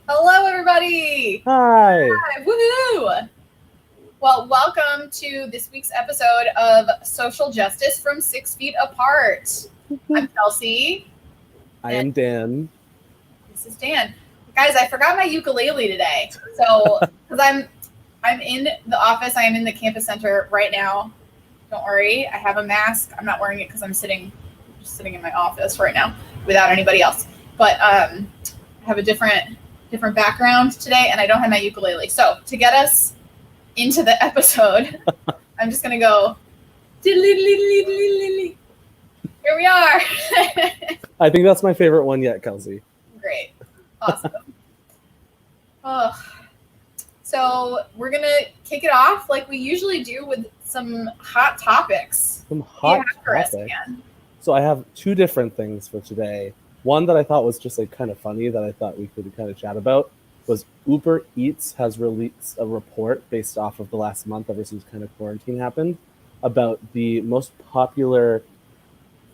Hello, everybody! Hi. Hi, woohoo! Well, welcome to this week's episode of Social Justice from 6 Feet Apart. I'm Kelsey, I and am Dan. this is Dan. Guys, I forgot my ukulele today, so because I'm in the office, I am in the campus center right now. Don't worry, I have a mask. I'm not wearing it because I'm just sitting in my office right now without anybody else. But I have a different background today, and I don't have my ukulele. So to get us into the episode, I'm just gonna go. Here we are. I think that's my favorite one yet, Kelsey. Great, awesome. Oh, so we're gonna kick it off like we usually do with some hot topics. Some hot for us, topic. Dan? So I have two different things for today. One that I thought was just like kind of funny that I thought we could kind of chat about was Uber Eats has released a report based off of the last month ever since kind of quarantine happened about the most popular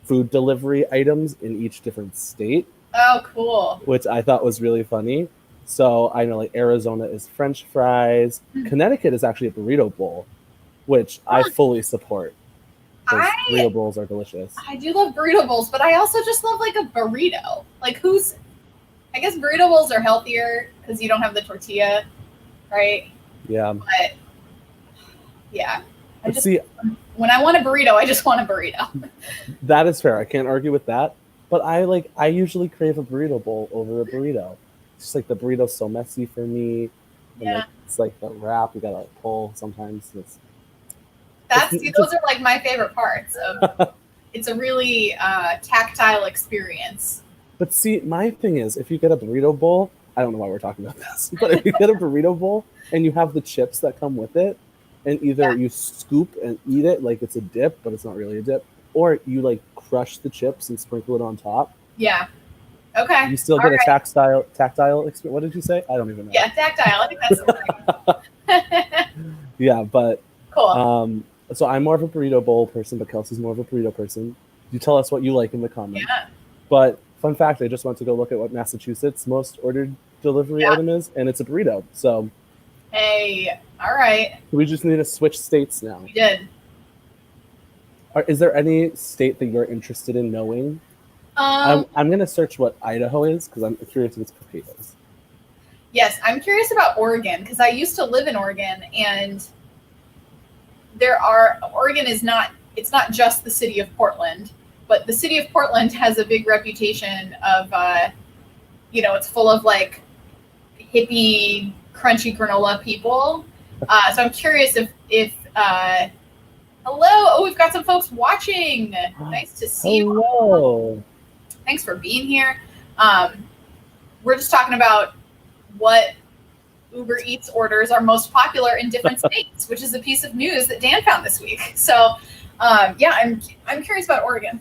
food delivery items in each different state, Oh, cool. which I thought was really funny. So I know like Arizona is French fries. Connecticut is actually a burrito bowl, which I fully support because burrito bowls are delicious. I do love burrito bowls, but I also just love like a burrito. Like I guess burrito bowls are healthier because you don't have the tortilla, right? Yeah. But yeah, See, when I want a burrito, I just want a burrito. that is fair. I can't argue with that. But I usually crave a burrito bowl over a burrito. It's just like the burrito's so messy for me. And Yeah. like, it's like the wrap you gotta like pull sometimes. Those are like my favorite parts of. It's a really tactile experience. But see, my thing is, if you get a burrito bowl, I don't know why we're talking about this, but if you get a burrito bowl and you have the chips that come with it, and either you scoop and eat it like it's a dip, but it's not really a dip, or you like crush the chips and sprinkle it on top. Yeah. Okay. You still get a tactile experience. What did you say? I don't even know. Yeah, tactile. I think that's the thing. Yeah, but cool. So I'm more of a burrito bowl person, but Kelsey's more of a burrito person. You tell us what you like in the comments. Yeah. But fun fact, I just went to go look at what Massachusetts' most ordered delivery item is, and it's a burrito. So hey, all right. We just need to switch states now. We did. Is there any state that you're interested in knowing? I'm going to search what Idaho is because I'm curious if it's potatoes. Yes, I'm curious about Oregon because I used to live in Oregon, and Oregon is not, it's not just the city of Portland, but the city of Portland has a big reputation of, it's full of like hippie, crunchy granola people. So I'm curious if hello, we've got some folks watching. Nice to see you. Hello. Thanks for being here. We're just talking about what Uber Eats orders are most popular in different states, which is a piece of news that Dan found this week. So, I'm curious about Oregon.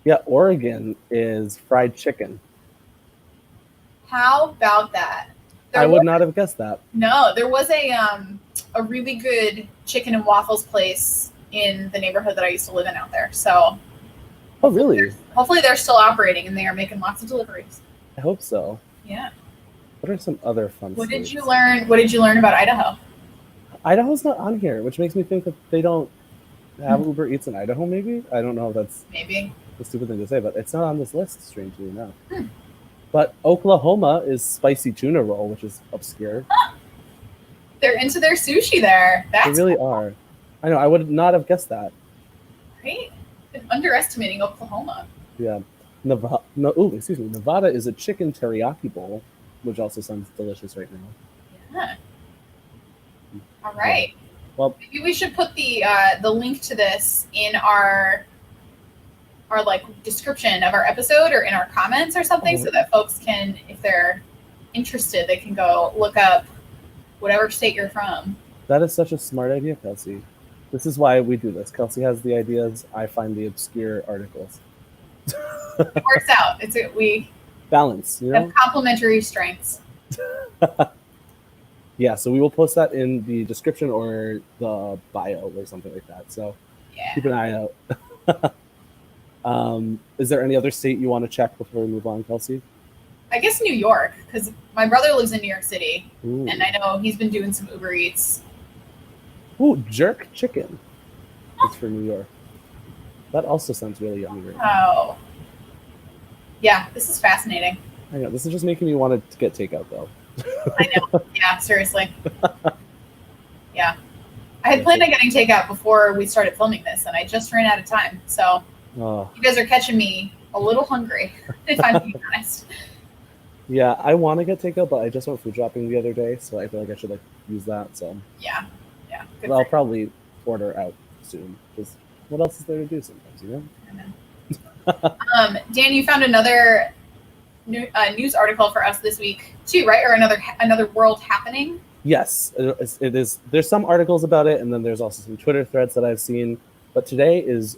Yeah, Oregon is fried chicken. How about that? I would not have guessed that. No, there was a really good chicken and waffles place in the neighborhood that I used to live in out there. So, oh really? Hopefully they're still operating and they are making lots of deliveries. I hope so. Yeah. What are some other fun What states? did you learn? What did you learn about Idaho? Idaho's not on here, which makes me think that they don't have Uber Eats in Idaho. Maybe I don't know if that's maybe a stupid thing to say, but it's not on this list. Strangely enough. But Oklahoma is spicy tuna roll, which is obscure. They're into their sushi there. They really are. I know. I would not have guessed that. Right? Been underestimating Oklahoma. Yeah. Nevada is a chicken teriyaki bowl, which also sounds delicious right now. Yeah. All right. Yeah. Well, maybe we should put the link to this in our like description of our episode or in our comments or something, so that folks can, if they're interested, they can go look up whatever state you're from. That is such a smart idea, Kelsey. This is why we do this. Kelsey has the ideas. I find the obscure articles. It works out. We balance, you know? Have complementary strengths. Yeah, so we will post that in the description or the bio or something like that. So keep an eye out. Is there any other state you want to check before we move on, Kelsey? I guess New York, because my brother lives in New York City, Ooh. and I know he's been doing some Uber Eats. Ooh, jerk chicken. It's for New York. That also sounds really yummy right now. Oh, yeah, this is fascinating. I know, this is just making me want to get takeout though. I know. Yeah, seriously. Yeah. I had planned on getting takeout before we started filming this, and I just ran out of time. So Oh. you guys are catching me a little hungry, if I'm being honest. Yeah, I want to get takeout, but I just went food shopping the other day, so I feel like I should like use that. So Yeah. Yeah. Good but I'll for probably order out soon because what else is there to do sometimes, you know? you. Dan, you found another news article for us this week too, right? Or another world happening. Yes, it is. There's some articles about it, and then there's also some Twitter threads that I've seen. But today is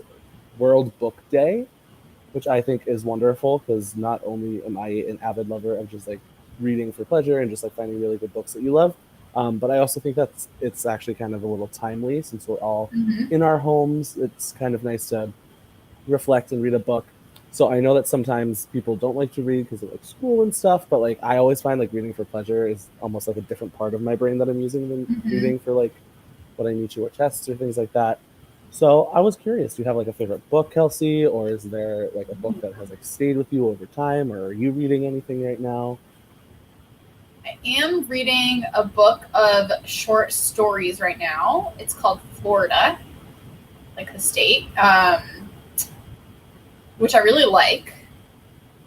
World Book Day, which I think is wonderful because not only am I an avid lover of just like reading for pleasure and just like finding really good books that you love, but I also think that it's actually kind of a little timely since we're all Mm-hmm. in our homes. It's kind of nice to reflect and read a book. So I know that sometimes people don't like to read because of like school and stuff, but like I always find like reading for pleasure is almost like a different part of my brain that I'm using than Mm-hmm. reading for like what I need to or tests or things like that. So I was curious, do you have like a favorite book, Kelsey, or is there like a book that has like stayed with you over time, or are you reading anything right now? I am reading a book of short stories right now. It's called Florida, like the state, which I really like.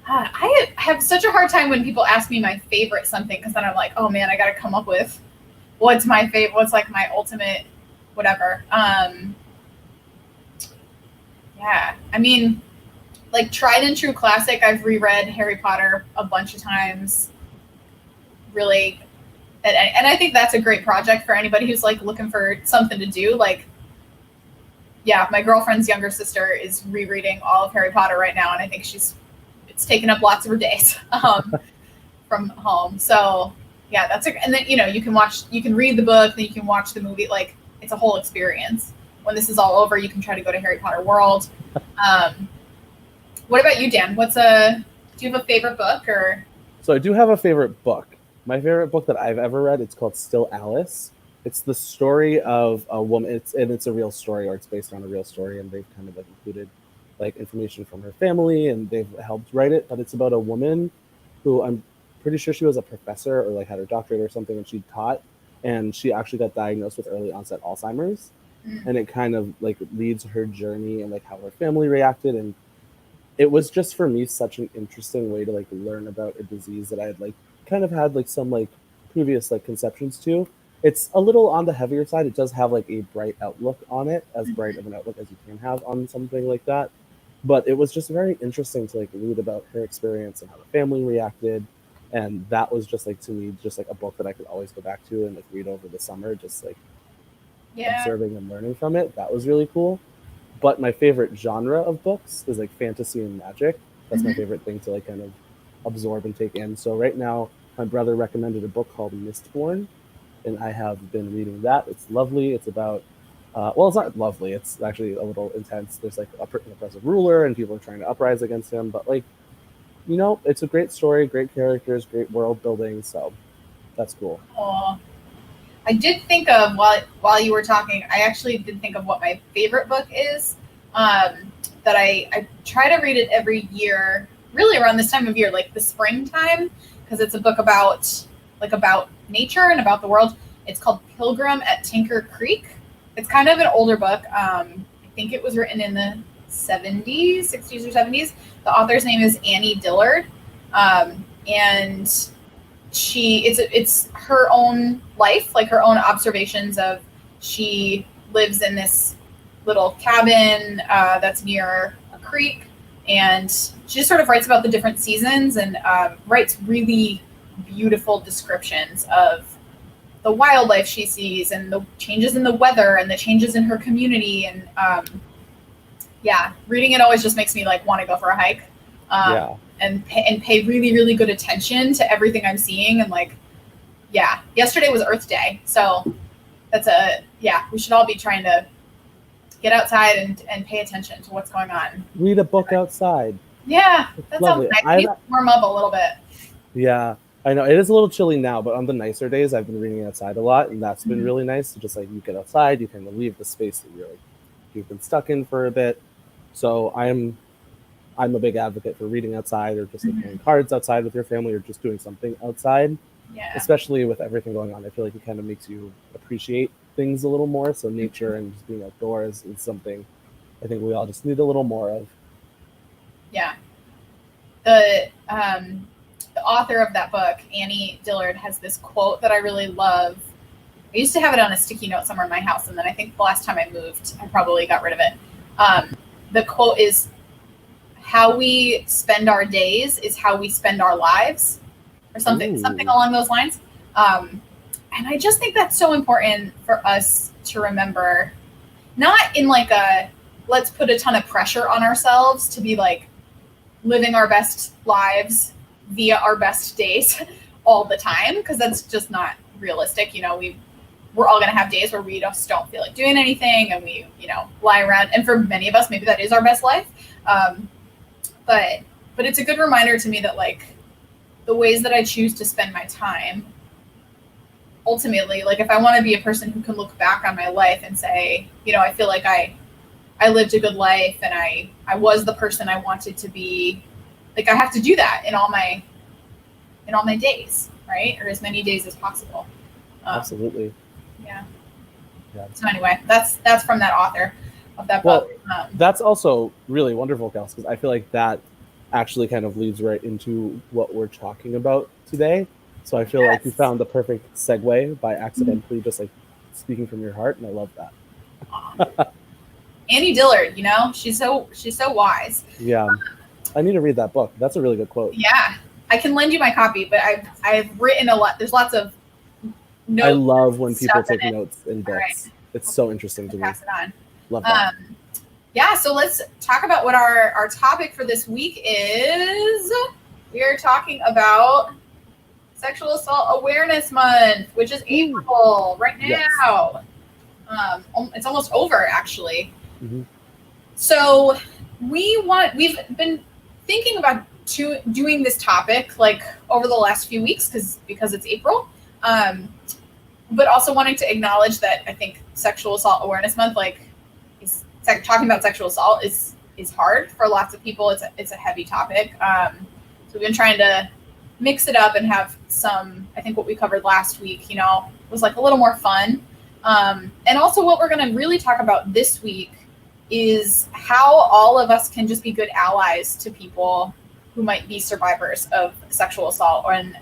I have such a hard time when people ask me my favorite something because then I'm like, oh man, I got to come up with what's my favorite, what's like my ultimate, whatever. Yeah, I mean, like tried and true classic. I've reread Harry Potter a bunch of times. Really, and I think that's a great project for anybody who's like looking for something to do. Like, yeah, my girlfriend's younger sister is rereading all of Harry Potter right now, and I think it's taken up lots of her days from home. So yeah, and then you can read the book, then you can watch the movie. Like it's a whole experience. When this is all over, you can try to go to Harry Potter World. What about you, Dan? Do you have a favorite book or? So I do have a favorite book. My favorite book that I've ever read, it's called Still Alice. It's the story of a woman. It's a real story, or it's based on a real story, and they've kind of like included like information from her family, and they've helped write it. But it's about a woman who I'm pretty sure she was a professor or like had her doctorate or something, and she taught, and she actually got diagnosed with early onset Alzheimer's, and it kind of like leads her journey and like how her family reacted, and it was just for me such an interesting way to like learn about a disease that I had like kind of had like some like previous like conceptions to. It's a little on the heavier side. It does have like a bright outlook on it, as bright of an outlook as you can have on something like that. But it was just very interesting to like read about her experience and how the family reacted. And that was just like to me just like a book that I could always go back to and like read over the summer, just like Yeah. observing and learning from it. That was really cool. But my favorite genre of books is like fantasy and magic. That's my favorite thing to like kind of absorb and take in. So right now, my brother recommended a book called Mistborn, and I have been reading that. It's lovely. It's about well, it's not lovely. It's actually a little intense. There's like an oppressive ruler, and people are trying to uprise against him. But like, it's a great story, great characters, great world building. So that's cool. Oh, I did think of while you were talking. I actually did think of what my favorite book is. That I try to read it every year, really around this time of year, like the springtime, because it's a book about nature and about the world. It's called Pilgrim at Tinker Creek. It's kind of an older book. I think it was written in the 70s, 60s or 70s. The author's name is Annie Dillard, and it's her own life, like her own observations of she lives in this little cabin that's near a creek, and she just sort of writes about the different seasons and writes really beautiful descriptions of the wildlife she sees and the changes in the weather and the changes in her community. And yeah, reading it always just makes me like want to go for a hike. Yeah. And pay really, really good attention to everything I'm seeing. And like, yeah, yesterday was Earth Day. So we should all be trying to get outside and pay attention to what's going on. Read a book outside. Yeah, It's that lovely. sounds nice. I need to warm up a little bit. Yeah, I know it is a little chilly now, but on the nicer days, I've been reading outside a lot, and that's been Mhm. really nice. To just like you get outside, you kind of leave the space that you've been stuck in for a bit. So I'm a big advocate for reading outside, or just like playing Mhm. cards outside with your family, or just doing something outside. Yeah. Especially with everything going on, I feel like it kind of makes you appreciate things a little more. So nature and just being outdoors is something I think we all just need a little more of. Yeah. The author of that book, Annie Dillard, has this quote that I really love. I used to have it on a sticky note somewhere in my house, and then I think the last time I moved, I probably got rid of it. The quote is, "How we spend our days is how we spend our lives," or something Ooh, along those lines. Um, and I just think that's so important for us to remember, not in like a let's put a ton of pressure on ourselves to be like living our best lives via our best days all the time, because that's just not realistic. We're all going to have days where we just don't feel like doing anything, and we lie around, and for many of us maybe that is our best life. um, but it's a good reminder to me that like the ways that I choose to spend my time, ultimately, like if I want to be a person who can look back on my life and say, I feel like I lived a good life, and I was the person I wanted to be, like I have to do that in all my days, right? Or as many days as possible. um, absolutely. yeah. Yeah. So anyway, that's from that author of that book. Well, that's also really wonderful, Kels, because I feel like that actually kind of leads right into what we're talking about today. So I feel like you Yes. found the perfect segue by Mhm. accidentally just like speaking from your heart, and I love Aw. that. Annie Dillard, she's so wise. Yeah, I need to read that book. That's a really good quote. Yeah, I can lend you my copy, but I've written a lot. There's lots of I notes love when and people stuff in take it. notes in All right, books. It's so interesting to I'll me. pass it on. Love that. Um, yeah, so let's talk about what our topic for this week is. We are talking about Sexual Assault Awareness Month, which is Woo. April right Yes. now. It's almost over, actually. Hmm. So we've been thinking about doing this topic like over the last few weeks because it's April, um, but also wanting to acknowledge that I think Sexual Assault Awareness Month, like, talking about sexual assault is hard for lots of people. It's a heavy topic. So we've been trying to mix it up and have some. I think what we covered last week, was like a little more fun. And also, what we're going to really talk about this week is how all of us can just be good allies to people who might be survivors of sexual assault. And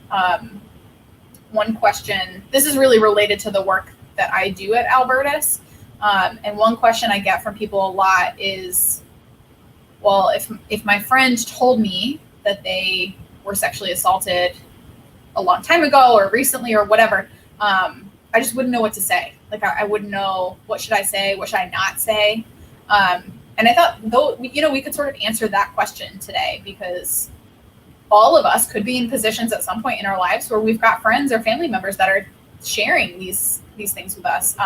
one question, this is really related to the work that I do at Albertus. And one question I get from people a lot is, well, if my friend told me that they were sexually assaulted a long time ago or recently or whatever, I just wouldn't know what to say. Like I wouldn't know, what should I say, what should I not say. And I thought, though, we could sort of answer that question today, because all of us could be in positions at some point in our lives where we've got friends or family members that are sharing these things with us.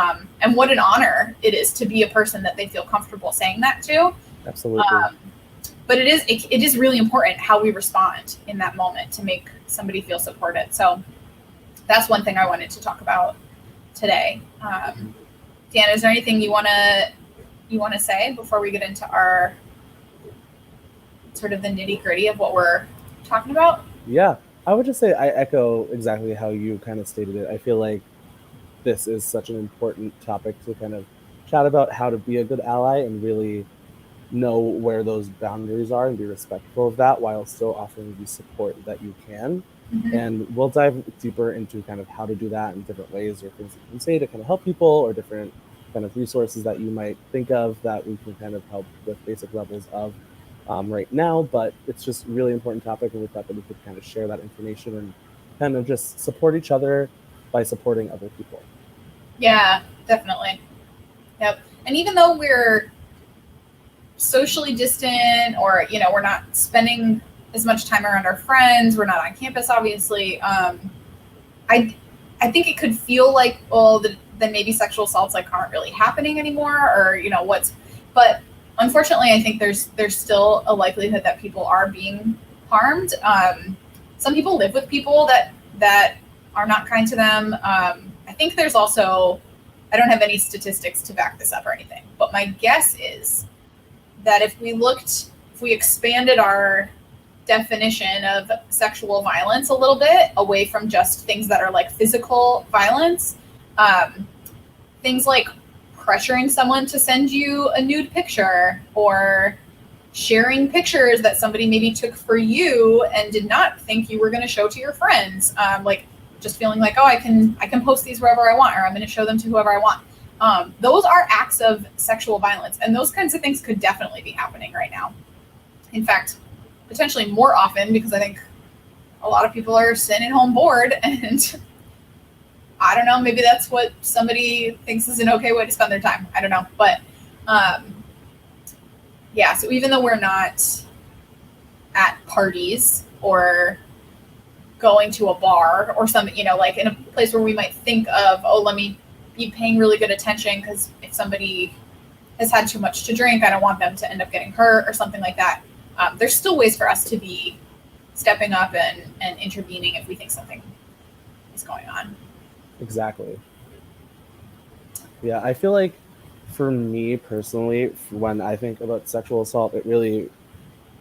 And what an honor it is to be a person that they feel comfortable saying that to. Absolutely. But it is really important how we respond in that moment to make somebody feel supported. So that's one thing I wanted to talk about today. Dan, is there anything you want to say before we get into our sort of the nitty gritty of what we're talking about? Yeah, I would just say I echo exactly how you kind of stated it. I feel like this is such an important topic to kind of chat about, how to be a good ally and really know where those boundaries are and be respectful of that while still offering the support that you can. Mm-hmm. And we'll dive deeper into kind of how to do that in different ways, or things that you can say to kind of help people, or different kind of resources that you might think of that we can kind of help with basic levels of right now. But it's just a really important topic, and we thought that we could kind of share that information and kind of just support each other by supporting other people. Yeah, definitely. Yep. And even though we're socially distant, or we're not spending as much time around our friends, we're not on campus, obviously, I think it could feel like, well, then maybe sexual assaults like aren't really happening anymore, or but unfortunately I think there's still a likelihood that people are being harmed. some people live with people that are not kind to them. I think there's also, I don't have any statistics to back this up or anything, but my guess is that if we expanded our definition of sexual violence a little bit away from just things that are like physical violence, things like pressuring someone to send you a nude picture or sharing pictures that somebody maybe took for you and did not think you were going to show to your friends, like just feeling like, oh, I can post these wherever I want, or I'm going to show them to whoever I want. Those are acts of sexual violence, and those kinds of things could definitely be happening right now. In fact, potentially more often, because I think a lot of people are sitting at home bored, and I don't know, maybe that's what somebody thinks is an okay way to spend their time. I don't know. But yeah, so even though we're not at parties or going to a bar or something, you know, like in a place where we might think of, oh, let me be paying really good attention because if somebody has had too much to drink, I don't want them to end up getting hurt or something like that. There's still ways for us to be stepping up and intervening if we think something is going on. Exactly. Yeah, I feel like for me personally, when I think about sexual assault, it really,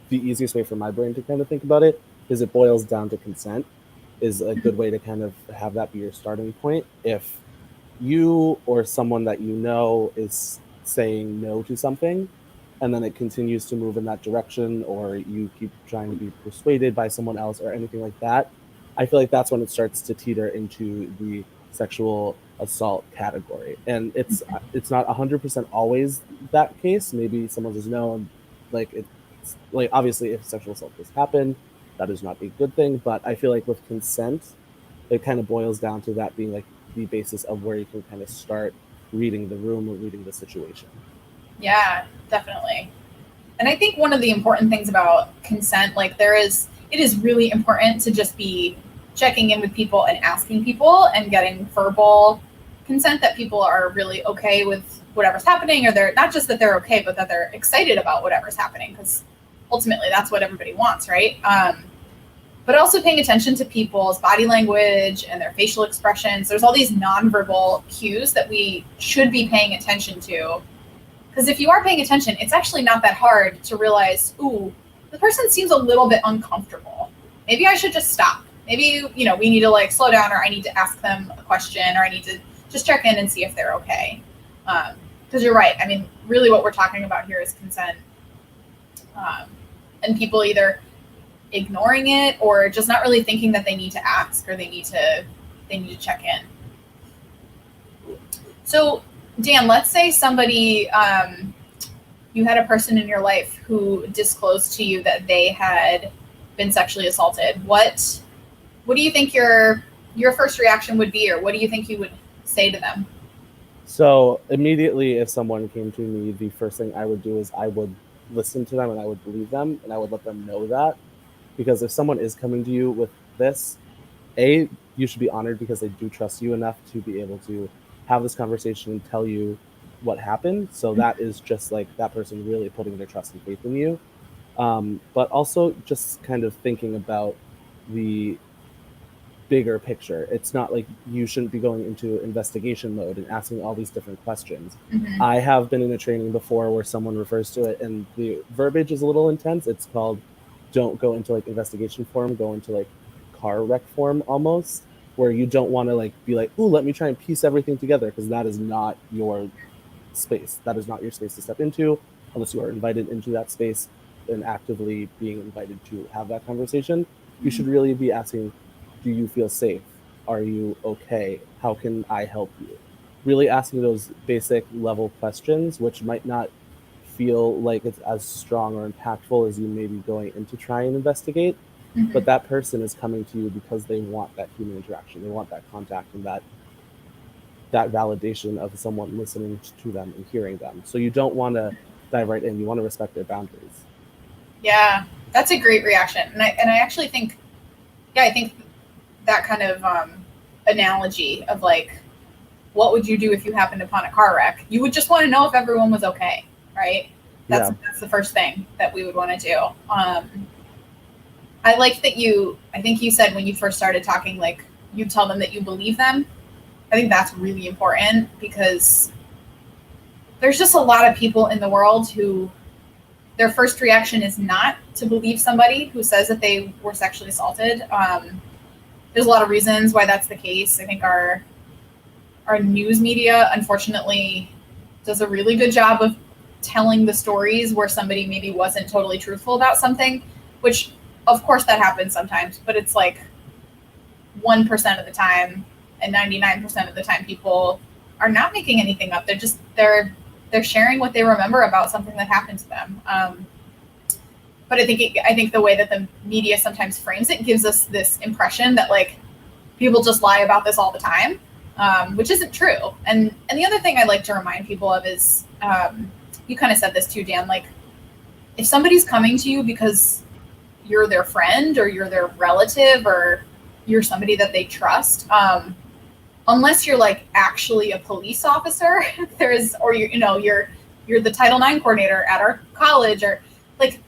the easiest way for my brain to kind of think about it is it boils down to consent is a good way to kind of have that be your starting point. If you or someone that you know is saying no to something, and then it continues to move in that direction, or you keep trying to be persuaded by someone else or anything like that, I feel like that's when it starts to teeter into the sexual assault category. And it's not 100% always that case. Maybe someone says no, and like it's like obviously if sexual assault does happen, that is not a good thing. But I feel like with consent, it kind of boils down to that being like the basis of where you can kind of start reading the room or reading the situation. Yeah, definitely. And I think one of the important things about consent, like it is really important to just be checking in with people and asking people and getting verbal consent that people are really okay with whatever's happening, or they're not just that they're okay, but that they're excited about whatever's happening, because ultimately that's what everybody wants, right? But also paying attention to people's body language and their facial expressions. There's all these nonverbal cues that we should be paying attention to. Because if you are paying attention, it's actually not that hard to realize, ooh, the person seems a little bit uncomfortable. Maybe I should just stop. Maybe, we need to like slow down, or I need to ask them a question, or I need to just check in and see if they're okay. Because you're right. I mean, really what we're talking about here is consent. And people either ignoring it or just not really thinking that they need to ask, or they need to check in. So Dan, let's say somebody, you had a person in your life who disclosed to you that they had been sexually assaulted. What do you think your first reaction would be, or what do you think you would say to them? So immediately, if someone came to me, the first thing I would do is I would listen to them and I would believe them and I would let them know that. Because if someone is coming to you with this, you should be honored because they do trust you enough to be able to have this conversation and tell you what happened. So that is just like that person really putting their trust and faith in you. But also just kind of thinking about the bigger picture. It's not like you shouldn't be going into investigation mode and asking all these different questions. Mm-hmm. I have been in a training before where someone refers to it and the verbiage is a little intense. It's called don't go into like investigation form, go into like car wreck form almost, where you don't want to like be like, ooh, let me try and piece everything together, because that is not your space. That is not your space to step into unless you are invited into that space and actively being invited to have that conversation. You should really be asking, do you feel safe? Are you okay? How can I help you? Really asking those basic level questions, which might not feel like it's as strong or impactful as you may be going in to try and investigate. Mm-hmm. But that person is coming to you because they want that human interaction. They want that contact and that validation of someone listening to them and hearing them. So you don't want to dive right in. You want to respect their boundaries. Yeah, that's a great reaction. And I actually think, I think that kind of analogy of like, what would you do if you happened upon a car wreck? You would just want to know if everyone was okay, right? That's the first thing that we would want to do. I like that I think you said when you first started talking, like, you tell them that you believe them. I think that's really important because there's just a lot of people in the world who their first reaction is not to believe somebody who says that they were sexually assaulted. There's a lot of reasons why that's the case. I think our news media, unfortunately, does a really good job of telling the stories where somebody maybe wasn't totally truthful about something, which of course that happens sometimes, but it's like 1% of the time, and 99% of the time people are not making anything up. They're sharing what they remember about something that happened to them. But I think the way that the media sometimes frames it gives us this impression that like people just lie about this all the time, which isn't true. And the other thing I like to remind people of is, you kind of said this too, Dan, like if somebody's coming to you because you're their friend or you're their relative or you're somebody that they trust, unless you're like actually a police officer, or you're the Title IX coordinator at our college, or like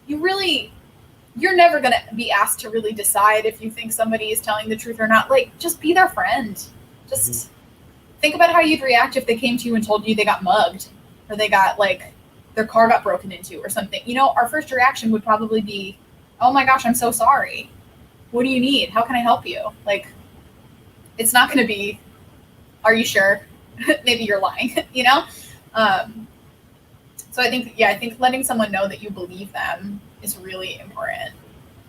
you're never going to be asked to really decide if you think somebody is telling the truth or not. Like, just be their friend. Just think about how you'd react if they came to you and told you they got mugged or they got like their car got broken into or something. Our first reaction would probably be, oh my gosh, I'm so sorry. What do you need? How can I help you? Like, it's not going to be, are you sure? Maybe you're lying, So I think letting someone know that you believe them is really important.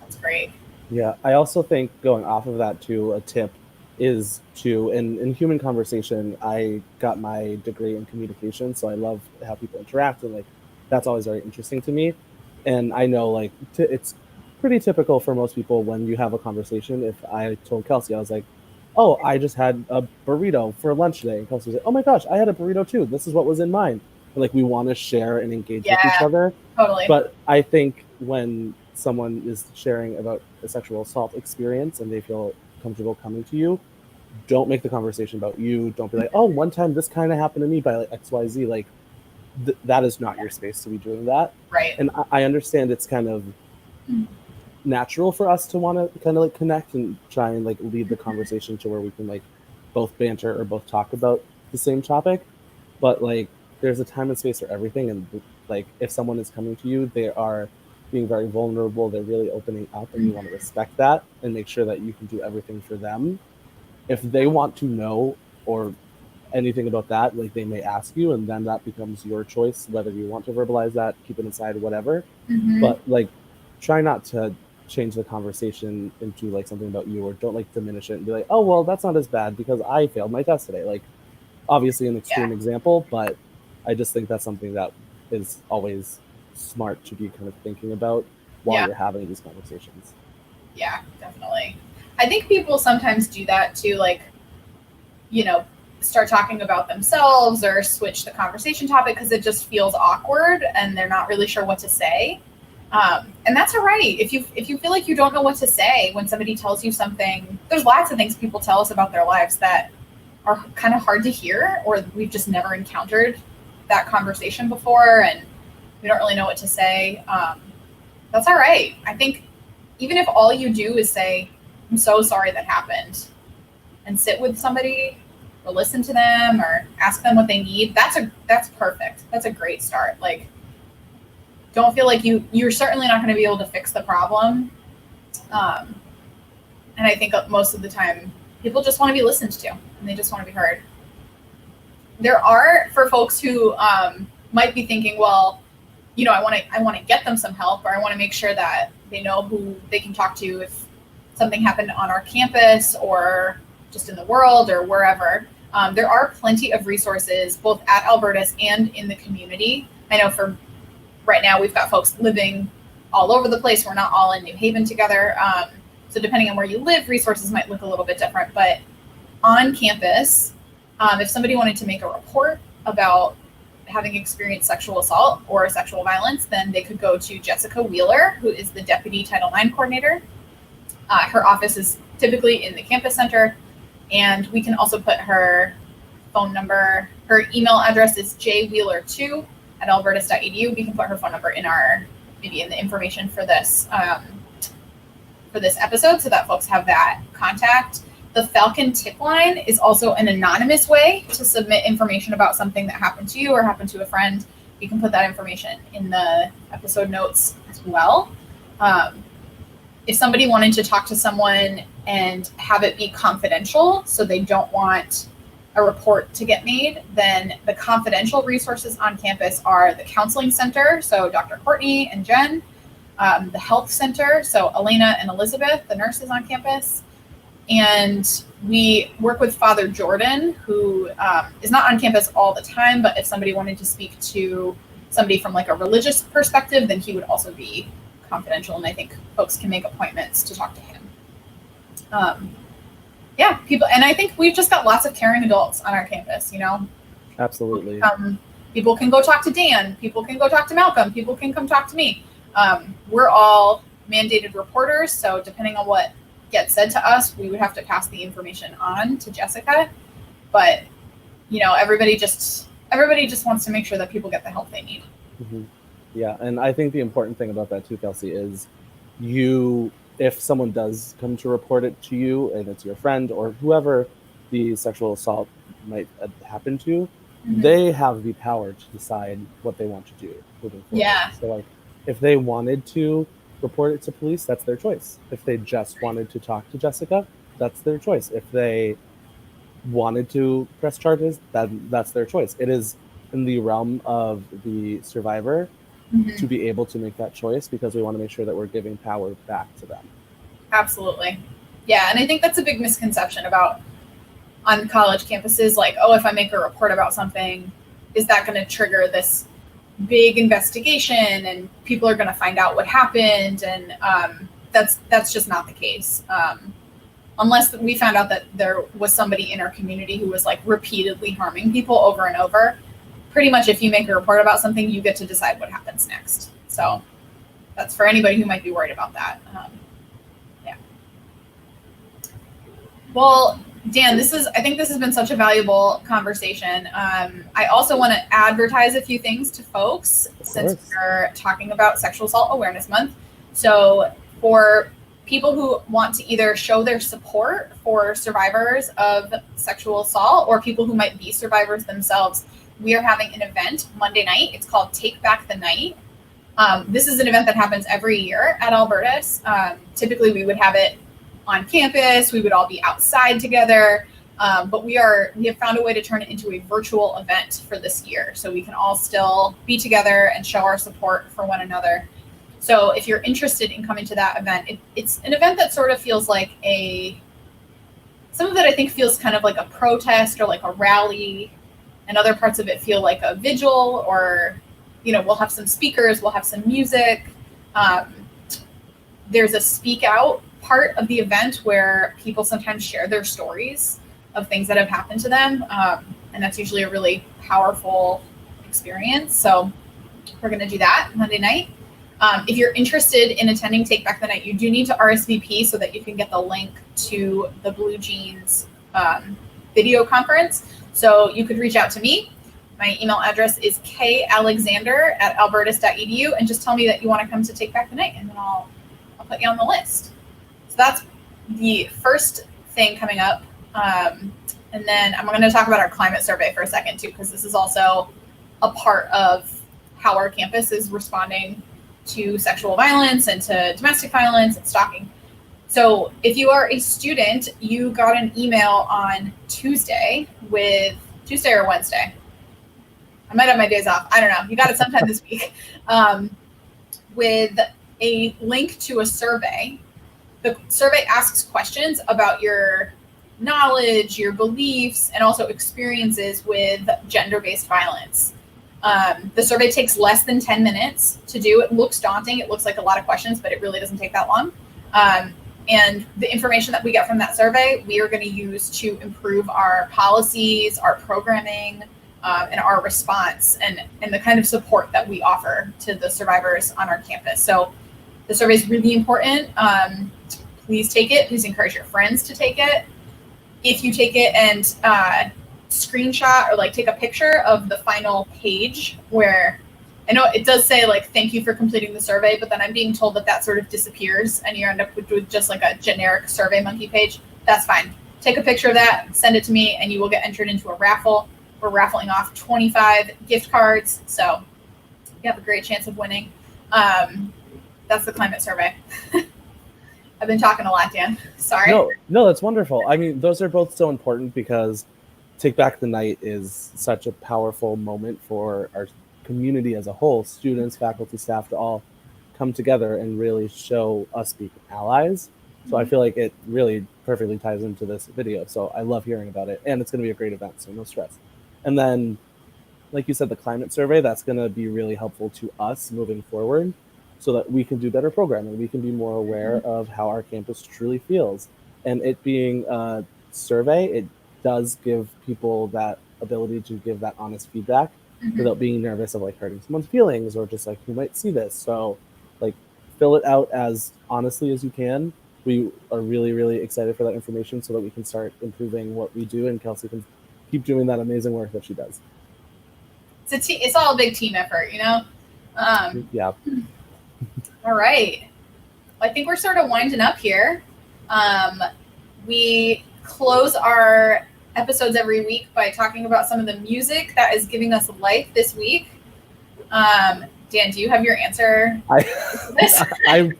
That's great. Yeah, I also think going off of that too, a tip is in human conversation, I got my degree in communication, so I love how people interact, and like that's always very interesting to me. And I know like it's pretty typical for most people when you have a conversation. If I told Kelsey, I was like, oh, I just had a burrito for lunch today, and Kelsey was like, oh my gosh, I had a burrito too. This is what was in mine. But, like, we want to share and engage with each other. Totally. But I think when someone is sharing about a sexual assault experience and they feel comfortable coming to you, don't make the conversation about you. Don't be like, oh, one time this kind of happened to me by like XYZ. Like, that is not your space to be doing that. Right. And I understand it's kind of natural for us to want to kind of like connect and try and like lead the conversation to where we can like both banter or both talk about the same topic. But like, there's a time and space for everything. And like, if someone is coming to you, they are being very vulnerable. They're really opening up, and you want to respect that and make sure that you can do everything for them. If they want to know or anything about that, like they may ask you, and then that becomes your choice, whether you want to verbalize that, keep it inside, whatever. But like, try not to change the conversation into like something about you, or don't like diminish it and be like, oh, well, that's not as bad because I failed my test today. Like, obviously an extreme example, but I just think that's something that is always smart to be kind of thinking about while you're having these conversations. Yeah, definitely. I think people sometimes do that too, like, start talking about themselves or switch the conversation topic because it just feels awkward and they're not really sure what to say. And that's all right. If you feel like you don't know what to say when somebody tells you something, there's lots of things people tell us about their lives that are kind of hard to hear, or we've just never encountered that conversation before and we don't really know what to say. That's all right. I think even if all you do is say, I'm so sorry that happened, and sit with somebody or listen to them or ask them what they need, that's perfect. That's a great start. Like, don't feel like you're certainly not going to be able to fix the problem. And I think most of the time people just want to be listened to and they just want to be heard. There are, for folks who might be thinking, well, I want to get them some help, or I want to make sure that they know who they can talk to if something happened on our campus or just in the world or wherever. There are plenty of resources both at Albertus and in the community. I know for right now we've got folks living all over the place. We're not all in New Haven together. So depending on where you live, resources might look a little bit different. But on campus, if somebody wanted to make a report about having experienced sexual assault or sexual violence, then they could go to Jessica Wheeler, who is the Deputy Title IX Coordinator. Her office is typically in the campus center, and we can also put her phone number. Her email address is jwheeler2@albertus.edu. We can put her phone number in maybe in the information for this. for this episode so that folks have that contact. The Falcon tip line is also an anonymous way to submit information about something that happened to you or happened to a friend. You can put that information in the episode notes as well. If somebody wanted to talk to someone and have it be confidential, so they don't want a report to get made, then the confidential resources on campus are the counseling center, so Dr. Courtney and Jen, the health center, so Elena and Elizabeth, the nurses on campus, and we work with Father Jordan, who is not on campus all the time, but if somebody wanted to speak to somebody from like a religious perspective, then he would also be confidential, and I think folks can make appointments to talk to him. Yeah, people, and I think we've just got lots of caring adults on our campus, you know? Absolutely. People can go talk to Dan, people can go talk to Malcolm, people can come talk to me. We're all mandated reporters, so depending on what gets said to us, we would have to pass the information on to Jessica. But, you know, everybody just wants to make sure that people get the help they need. Mm-hmm. Yeah, and I think the important thing about that too, Kelsey, is if someone does come to report it to you and it's your friend or whoever the sexual assault might happen to, they have the power to decide what they want to do moving forward. Yeah. So like if they wanted to report it to police, that's their choice. If they just wanted to talk to Jessica, that's their choice. If they wanted to press charges, that's their choice. It is in the realm of the survivor to be able to make that choice, because we want to make sure that we're giving power back to them. Absolutely. Yeah, and I think that's a big misconception about on college campuses, like, oh, if I make a report about something, is that going to trigger this big investigation and people are going to find out what happened? And that's just not the case. Unless we found out that there was somebody in our community who was like repeatedly harming people over and over, pretty much if you make a report about something, you get to decide what happens next. So that's for anybody who might be worried about that. Yeah. Well, Dan, I think this has been such a valuable conversation. I also want to advertise a few things to folks since we're talking about Sexual Assault Awareness Month. So for people who want to either show their support for survivors of sexual assault or people who might be survivors themselves, we are having an event Monday night. It's called Take Back the Night. This is an event that happens every year at Albertus. Typically, we would have it on campus. We would all be outside together. But we have found a way to turn it into a virtual event for this year, so we can all still be together and show our support for one another. So if you're interested in coming to that event, it's an event that sort of feels like some of it I think feels kind of like a protest or like a rally, and other parts of it feel like a vigil, or, you know, we'll have some speakers, we'll have some music. There's a speak out part of the event where people sometimes share their stories of things that have happened to them. And that's usually a really powerful experience. So we're going to do that Monday night. If you're interested in attending Take Back the Night, you do need to RSVP so that you can get the link to the Blue Jeans video conference. So you could reach out to me. My email address is kalexander@albertus.edu, and just tell me that you want to come to Take Back the Night, and then I'll put you on the list. So that's the first thing coming up. And then I'm going to talk about our climate survey for a second too, because this is also a part of how our campus is responding to sexual violence and to domestic violence and stalking. So if you are a student, you got an email on Tuesday or Wednesday. I might have my days off. I don't know. You got it sometime this week, with a link to a survey. The survey asks questions about your knowledge, your beliefs, and also experiences with gender-based violence. The survey takes less than 10 minutes to do. It looks daunting. It looks like a lot of questions, but it really doesn't take that long. And the information that we get from that survey, we are going to use to improve our policies, our programming, and our response, and the kind of support that we offer to the survivors on our campus. So the survey is really important. Please take it. Please encourage your friends to take it. If you take it and screenshot or like take a picture of the final page and I know it does say like, thank you for completing the survey, but then I'm being told that sort of disappears and you end up with just like a generic Survey Monkey page. That's fine. Take a picture of that, send it to me, and you will get entered into a raffle. We're raffling off 25 gift cards, so you have a great chance of winning. That's the climate survey. I've been talking a lot, Dan. Sorry. No, that's wonderful. I mean, those are both so important because Take Back the Night is such a powerful moment for our community as a whole, students, faculty, staff, to all come together and really show us being allies. So I feel like it really perfectly ties into this video. So I love hearing about it, and it's going to be a great event, so no stress. And then, like you said, the climate survey, that's going to be really helpful to us moving forward so that we can do better programming. We can be more aware of how our campus truly feels. And it being a survey, it does give people that ability to give that honest feedback without being nervous of like hurting someone's feelings or just like, who might see this. So like, fill it out as honestly as you can. We are really, really excited for that information so that we can start improving what we do, and Kelsey can keep doing that amazing work that she does. It's all a big team effort, you know? Yeah. All right. Well, I think we're sort of winding up here. We close our episodes every week by talking about some of the music that is giving us life this week. Dan, do you have your answer? I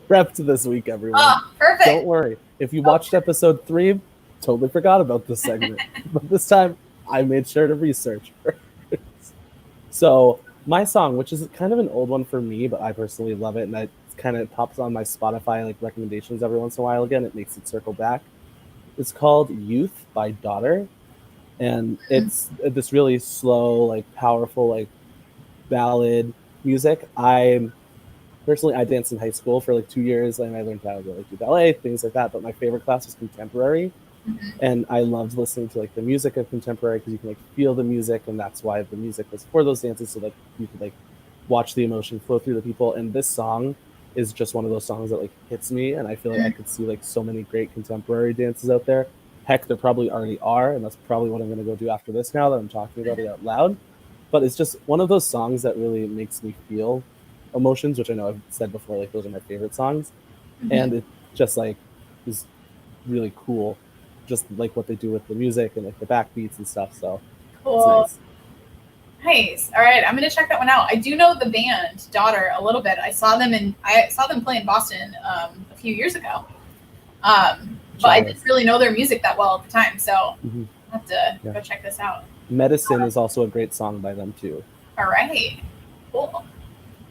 prepped this week, everyone. Oh, perfect. Don't worry. If you watched episode 3, totally forgot about this segment. But this time, I made sure to research first. So my song, which is kind of an old one for me, but I personally love it, and it kind of pops on my Spotify like recommendations every once in a while again. It makes it circle back. It's called Youth by Daughter. And it's this really slow, like powerful, like ballad music. I danced in high school for like 2 years, and I learned how to like do ballet, things like that. But my favorite class was contemporary, and I loved listening to like the music of contemporary because you can like feel the music, and that's why the music was for those dances, so that you could like watch the emotion flow through the people. And this song is just one of those songs that like hits me, and I feel like I could see like so many great contemporary dances out there. Heck, there probably already are, and that's probably what I'm going to go do after this now that I'm talking about it out loud. But it's just one of those songs that really makes me feel emotions, which I know I've said before, like those are my favorite songs. And it just like is really cool, just like what they do with the music and like the backbeats and stuff. So cool. It's nice. All right, I'm gonna check that one out. I do know the band Daughter a little bit. I saw them play in Boston a few years ago. But I didn't really know their music that well at the time, so I'll have to go check this out. Medicine is also a great song by them too. All right, cool.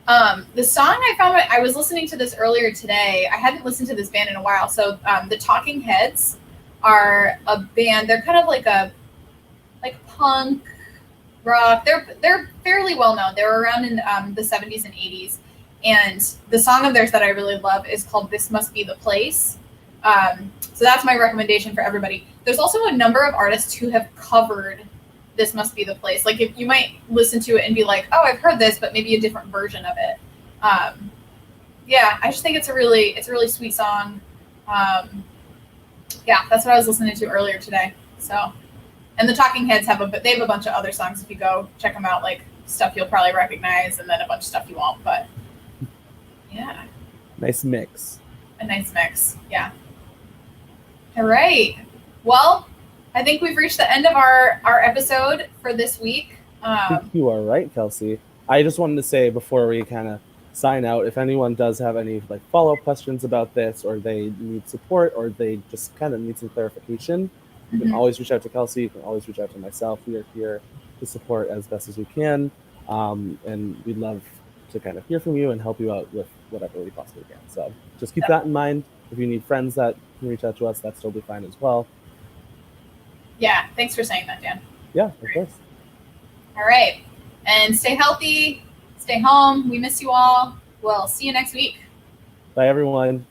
The song I found, I was listening to this earlier today. I hadn't listened to this band in a while. So the Talking Heads are a band. They're kind of like punk rock. They're fairly well known. They were around in the 70s and 80s. And the song of theirs that I really love is called "This Must Be the Place." So that's my recommendation for everybody. There's also a number of artists who have covered "This Must Be the Place." Like, if you might listen to it and be like, "Oh, I've heard this," but maybe a different version of it. Yeah, I just think it's a really sweet song. Yeah, that's what I was listening to earlier today. So, and the Talking Heads have a bunch of other songs. If you go check them out, like stuff you'll probably recognize, and then a bunch of stuff you won't. But yeah, nice mix. A nice mix. Yeah. All right. Well, I think we've reached the end of our episode for this week. I think you are right, Kelsey. I just wanted to say before we kind of sign out, if anyone does have any like follow-up questions about this, or they need support, or they just kind of need some clarification, you can always reach out to Kelsey. You can always reach out to myself. We are here to support as best as we can, and we'd love to kind of hear from you and help you out with whatever we possibly can. So just keep that in mind. If you need friends that can reach out to us, that's totally fine as well. Yeah, thanks for saying that, Dan. Yeah, of course. All right. And stay healthy, stay home. We miss you all. We'll see you next week. Bye, everyone.